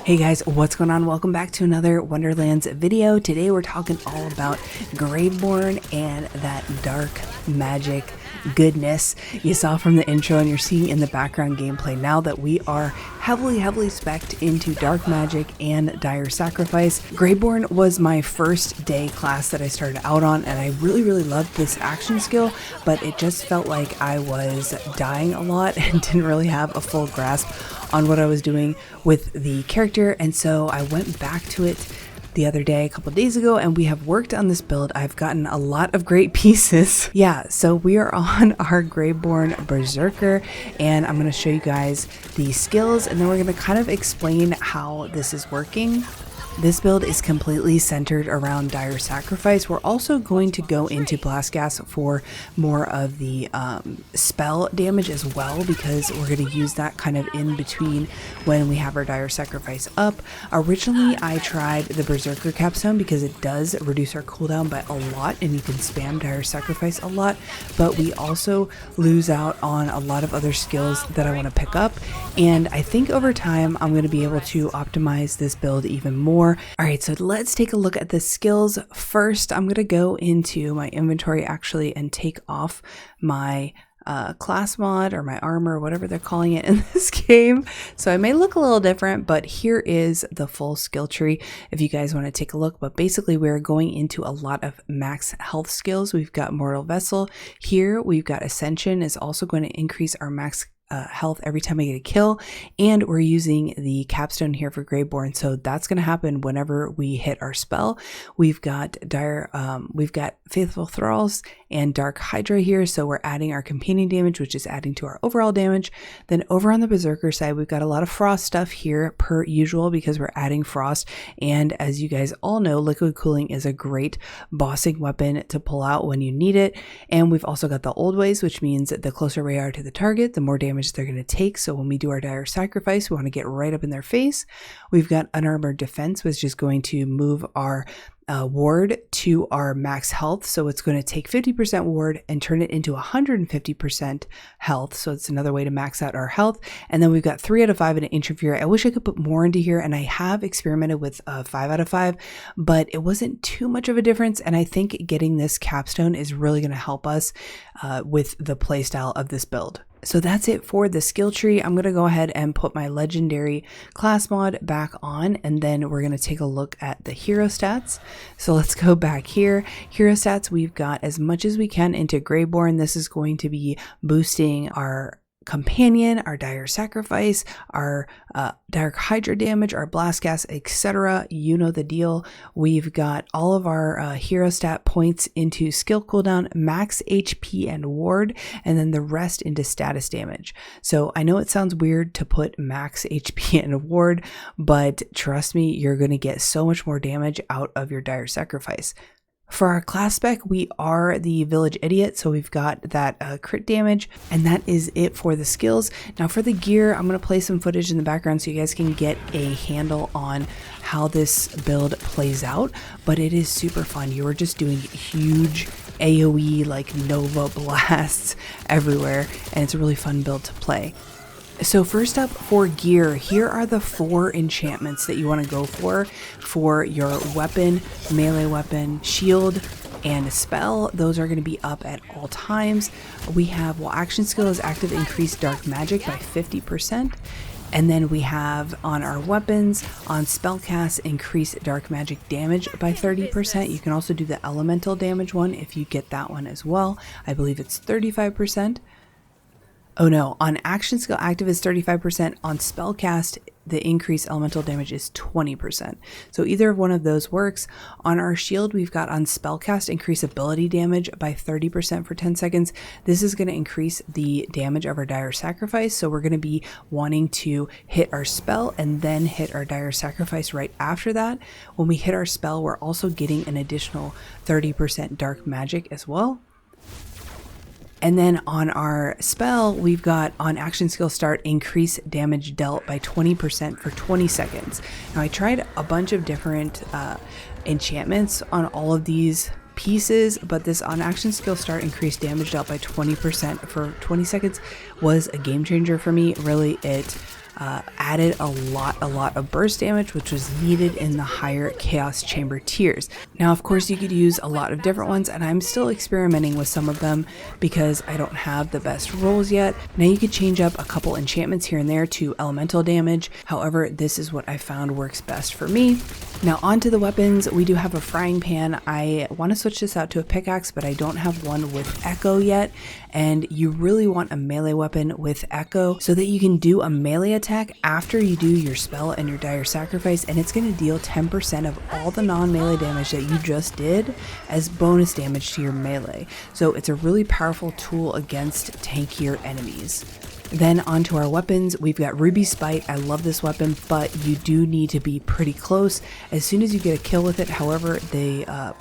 Hey guys, what's going on? Welcome back to another Wonderlands video. Today we're talking all about Graveborn and that dark magic goodness you saw from the intro and you're seeing in the background gameplay. Now that we are heavily spec'd into dark magic and dire sacrifice, Graveborn was my first day class that I started out on, and I really loved this action skill, but it just felt like I was dying a lot and didn't really have a full grasp on what I was doing with the character. And so I went back to it the other day, a couple days ago, and we have worked on this build. I've gotten a lot of great pieces. Yeah, so we are on our Graveborn Berserker, and I'm going to show you guys the skills, and then we're going to kind of explain how this is working. This build is completely centered around Dire Sacrifice. We're also going to go into Blast Gas for more of the spell damage as well, because we're going to use that kind of in between when we have our Dire Sacrifice up. Originally, I tried the Brr-Zerker capstone because it does reduce our cooldown by a lot, and you can spam Dire Sacrifice a lot, but we also lose out on a lot of other skills that I want to pick up, and I think over time I'm going to be able to optimize this build even more. Alright, so let's take a look at the skills. First, I'm going to go into my inventory actually and take off my class mod or my armor, whatever they're calling it in this game. So I may look a little different, but here is the full skill tree if you guys want to take a look. But basically we're going into a lot of max health skills. We've got Mortal Vessel here. We've got Ascension is also going to increase our max health every time I get a kill, and we're using the capstone here for Graveborn, so that's going to happen whenever we hit our spell. We've got Faithful Thralls and Dark Hydra here, so we're adding our companion damage, which is adding to our overall damage. Then over on the Berserker side, we've got a lot of frost stuff here per usual because we're adding frost, and as you guys all know, liquid cooling is a great bossing weapon to pull out when you need it. And we've also got the old ways, which means that the closer we are to the target, the more damage they're going to take. So when we do our Dire Sacrifice, we want to get right up in their face. We've got Unarmored Defense, which is going to move our ward to our max health, so it's going to take 50% ward and turn it into 150% health, so it's another way to max out our health. And then we've got 3 out of 5 and an Inch of Fury. I wish I could put more into here, and I have experimented with 5 out of 5, but it wasn't too much of a difference, and I think getting this capstone is really going to help us with the playstyle of this build. So that's it for the skill tree. I'm going to go ahead and put my legendary class mod back on, and then we're going to take a look at the hero stats. So let's go back here. Hero stats, we've got as much as we can into Graveborn. This is going to be boosting our companion, our Dire Sacrifice, our Dark Hydra damage, our Blast Gas, etc. You know the deal. We've got all of our hero stat points into skill cooldown, max HP and ward, and then the rest into status damage. So I know it sounds weird to put max HP and ward, but trust me, you're going to get so much more damage out of your Dire Sacrifice. For our class spec, we are the Village Idiot, so we've got that crit damage, and that is it for the skills. Now for the gear, I'm going to play some footage in the background so you guys can get a handle on how this build plays out, but it is super fun. You are just doing huge AoE like Nova blasts everywhere, and it's a really fun build to play. So first up for gear, here are the 4 enchantments that you want to go for your weapon, melee weapon, shield, and spell. Those are going to be up at all times. We have, while action skill is active, increase dark magic by 50%. And then we have on our weapons, on spellcast, increase dark magic damage by 30%. You can also do the elemental damage one if you get that one as well. I believe it's 35%. Oh no, on action skill active is 35%, on spellcast the increased elemental damage is 20%. So either one of those works. On our shield, we've got on spellcast increase ability damage by 30% for 10 seconds. This is going to increase the damage of our Dire Sacrifice, so we're going to be wanting to hit our spell and then hit our Dire Sacrifice right after that. When we hit our spell, we're also getting an additional 30% dark magic as well. And then on our spell, we've got on action skill start, increase damage dealt by 20% for 20 seconds. Now I tried a bunch of different enchantments on all of these pieces, but this on action skill start, increased damage dealt by 20% for 20 seconds was a game changer for me. Really, it added a lot of burst damage, which was needed in the higher Chaos Chamber tiers. Now, of course, you could use a lot of different ones, and I'm still experimenting with some of them because I don't have the best rolls yet. Now, you could change up a couple enchantments here and there to elemental damage. However, this is what I found works best for me. Now, onto the weapons, we do have a frying pan. I want to switch this out to a pickaxe, but I don't have one with echo yet. And you really want a melee weapon with echo so that you can do a melee attack after you do your spell and your dire sacrifice, and it's going to deal 10% of all the non-melee damage that you just did as bonus damage to your melee. So it's a really powerful tool against tankier enemies. Then onto our weapons, we've got Ruby Spite. I love this weapon, but you do need to be pretty close. As soon as you get a kill with it, however, the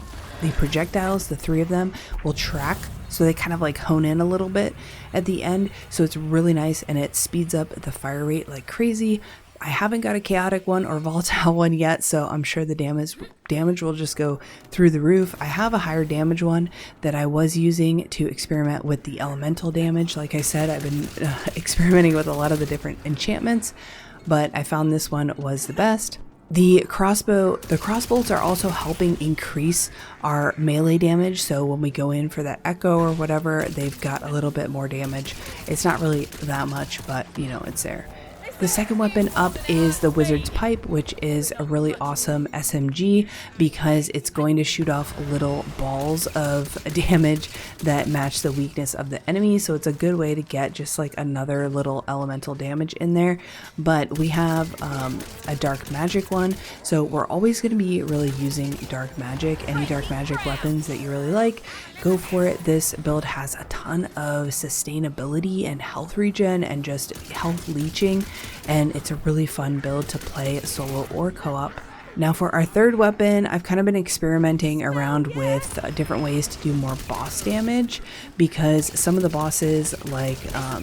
projectiles, the 3 of them, will track. So they kind of like hone in a little bit at the end. So it's really nice, and it speeds up the fire rate like crazy. I haven't got a chaotic one or volatile one yet, so I'm sure the damage will just go through the roof. I have a higher damage one that I was using to experiment with the elemental damage. Like I said, I've been experimenting with a lot of the different enchantments, but I found this one was the best. The crossbolts are also helping increase our melee damage, so when we go in for that echo or whatever, they've got a little bit more damage. It's not really that much, but you know, it's there. The second weapon up is the Wizard's Pipe, which is a really awesome SMG because it's going to shoot off little balls of damage that match the weakness of the enemy. So it's a good way to get just like another little elemental damage in there. But we have a dark magic one, so we're always going to be really using dark magic. Any dark magic weapons that you really like, go for it. This build has a ton of sustainability and health regen and just health leeching, and it's a really fun build to play solo or co-op. Now for our third weapon, I've kind of been experimenting around with different ways to do more boss damage, because some of the bosses like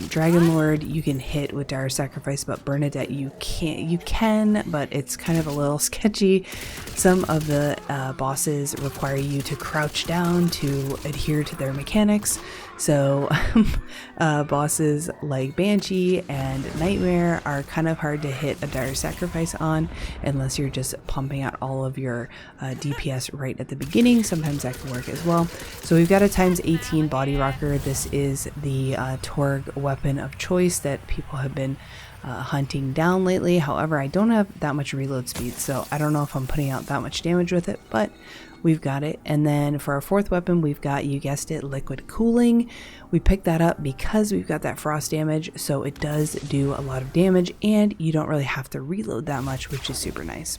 Dragon Lord you can hit with Dire Sacrifice, but Bernadette you can, but it's kind of a little sketchy. Some of the bosses require you to crouch down to adhere to their mechanics. So bosses like Banshee and Nightmare are kind of hard to hit a Dire Sacrifice on unless you're just pumping out all of your DPS right at the beginning. Sometimes that can work as well. So we've got a ×18 body rocker. This is the Torg weapon of choice that people have been hunting down lately. However, I don't have that much reload speed, so I don't know if I'm putting out that much damage with it, but we've got it. And then for our fourth weapon, we've got, you guessed it, Liquid Cooling. We picked that up because we've got that frost damage, so it does do a lot of damage and you don't really have to reload that much, which is super nice.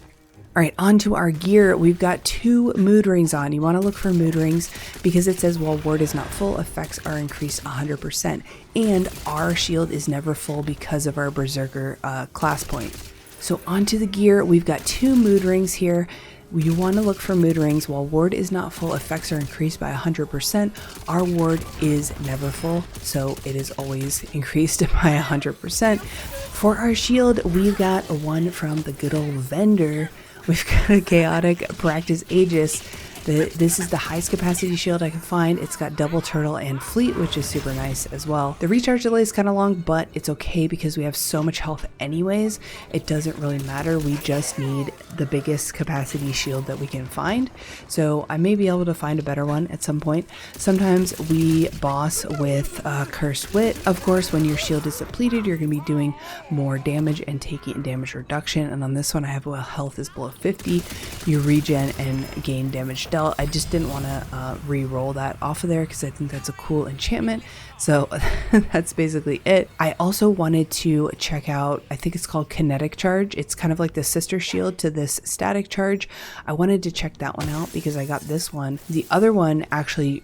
All right, on to our gear. We've got 2 mood rings on. You want to look for mood rings because it says while ward is not full, effects are increased 100%, and our shield is never full because of our Berserker class point. So onto the gear, we've got 2 mood rings here. You want to look for mood rings. While ward is not full, effects are increased by 100%. Our ward is never full, so it is always increased by 100%. For our shield, we've got one from the good old vendor. We've got a Chaotic Practice Aegis. This is the highest capacity shield I can find. It's got double turtle and fleet, which is super nice as well. The recharge delay is kind of long, but it's okay because we have so much health anyways. It doesn't really matter. We just need the biggest capacity shield that we can find. So I may be able to find a better one at some point. Sometimes we boss with Cursed Wit. Of course, when your shield is depleted, you're going to be doing more damage and taking damage reduction. And on this one, I have health is below 50. You regen and gain damage dealt. I just didn't want to re-roll that off of there because I think that's a cool enchantment. So that's basically it. I also wanted to check out, I think it's called Kinetic Charge. It's kind of like the sister shield to this Static Charge. I wanted to check that one out because I got this one. The other one actually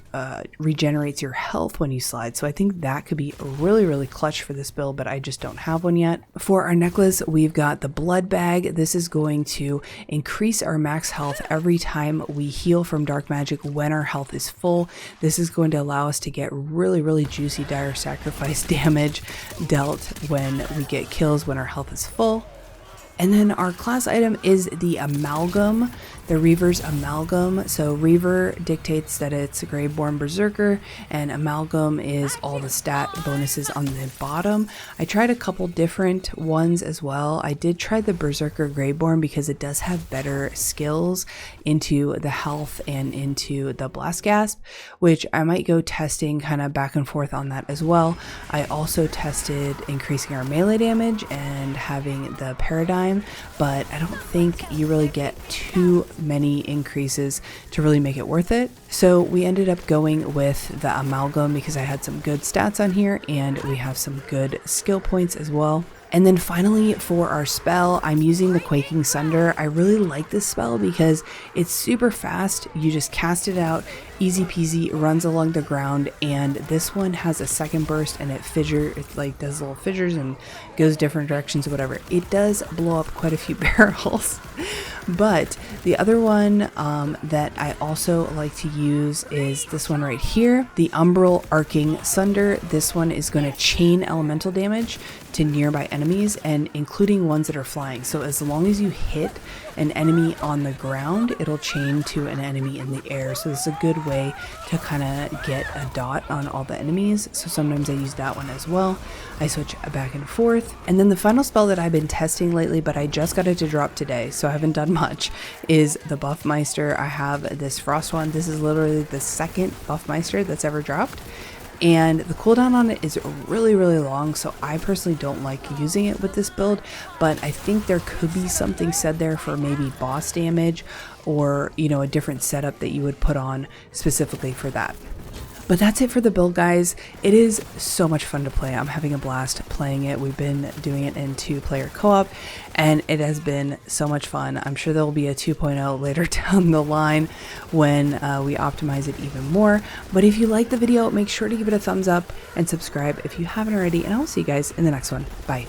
regenerates your health when you slide. So I think that could be really, really clutch for this build, but I just don't have one yet. For our necklace, we've got the Blood Bag. This is going to increase our max health every time we heal from dark magic when our health is full. This is going to allow us to get really, really juicy Dire Sacrifice damage dealt when we get kills when our health is full. And then our class item is the Amalgam, the Reaver's Amalgam. So Reaver dictates that it's a Graveborn Berserker, and Amalgam is all the stat bonuses on the bottom. I tried a couple different ones as well. I did try the Berserker Graveborn because it does have better skills into the health and into the blast gasp, which I might go testing kind of back and forth on that as well. I also tested increasing our melee damage and having the paradigm, but I don't think you really get too many increases to really make it worth it. So we ended up going with the Amalgam because I had some good stats on here and we have some good skill points as well. And then finally for our spell, I'm using the Quaking Sunder. I really like this spell because it's super fast. You just cast it out, easy peasy, runs along the ground, and this one has a second burst and it like does little fissures and goes different directions or whatever. It does blow up quite a few barrels. But the other one that I also like to use is this one right here, the Umbral Arcing Sunder. This one is going to chain elemental damage to nearby enemies, and including ones that are flying. So as long as you hit an enemy on the ground, it'll chain to an enemy in the air. So this is a good way to kind of get a dot on all the enemies. So sometimes I use that one as well. I switch back and forth. And then the final spell that I've been testing lately, but I just got it to drop today, so I haven't done much, is the Buffmeister. I have this Frost one. This is literally the second Buffmeister that's ever dropped. And the cooldown on it is really long, so I personally don't like using it with this build, but I think there could be something said there for maybe boss damage or, you know, a different setup that you would put on specifically for that. But that's it for the build, guys. It is so much fun to play. I'm having a blast playing it. We've been doing it in 2-player co-op, and it has been so much fun. I'm sure there will be a 2.0 later down the line when we optimize it even more. But if you like the video, make sure to give it a thumbs up and subscribe if you haven't already, and I'll see you guys in the next one. Bye.